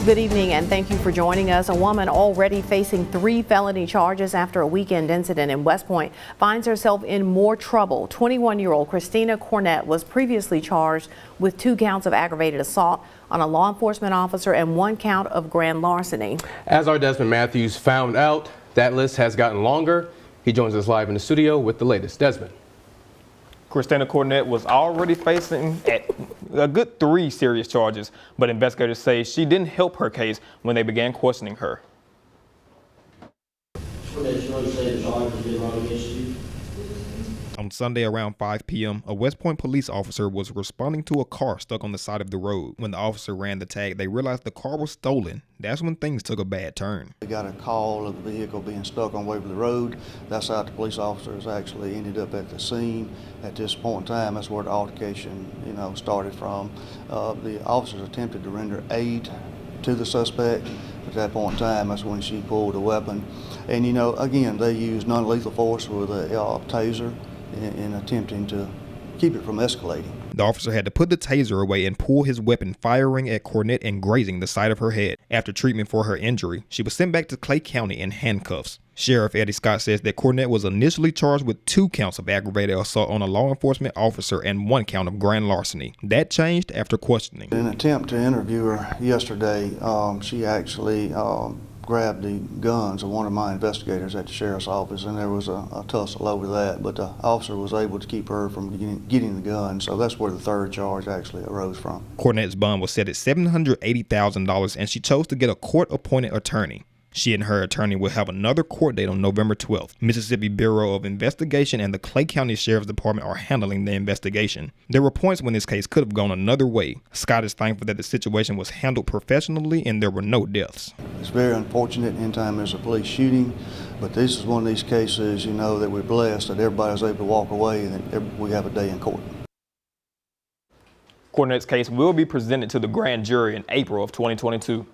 Good evening and thank you for joining us. A woman already facing 3 felony charges after a weekend incident in West Point finds herself in more trouble. 21-year-old Christina Cornett was previously charged with 2 counts of aggravated assault on a law enforcement officer and 1 count of grand larceny. As our Desmond Matthews found out, that list has gotten longer. He joins us live in the studio with the latest. Desmond. Christina Cornett was already facing a good 3 serious charges, but investigators say she didn't help her case when they began questioning her. On Sunday around 5 p.m., a West Point police officer was responding to a car stuck on the side of the road. When the officer ran the tag, they realized the car was stolen. That's when things took a bad turn. They got a call of the vehicle being stuck on Waverly Road. That's how the police officers actually ended up at the scene. At this point in time, that's where the altercation, started from. The officers attempted to render aid to the suspect. At that point in time, that's when she pulled a weapon. And again, they used non-lethal force with a taser in attempting to keep it from escalating. The officer had to put the taser away and pull his weapon, firing at Cornett and grazing the side of her head. After treatment for her injury, she was sent back to Clay County in handcuffs. Sheriff Eddie Scott says that Cornett was initially charged with 2 counts of aggravated assault on a law enforcement officer and 1 count of grand larceny. That changed after questioning. In an attempt to interview her yesterday, she actually grabbed the guns of one of my investigators at the sheriff's office, and there was a tussle over that, but the officer was able to keep her from getting the gun, so that's where the 3rd charge actually arose from. Cornett's bond was set at $780,000, and she chose to get a court-appointed attorney. She and her attorney will have another court date on November 12th. Mississippi Bureau of Investigation and the Clay County Sheriff's Department are handling the investigation. There were points when this case could have gone another way. Scott is thankful that the situation was handled professionally and there were no deaths. It's very unfortunate anytime there's a police shooting, but this is one of these cases, that we're blessed that everybody's able to walk away and that we have a day in court. Cornett's case will be presented to the grand jury in April of 2022.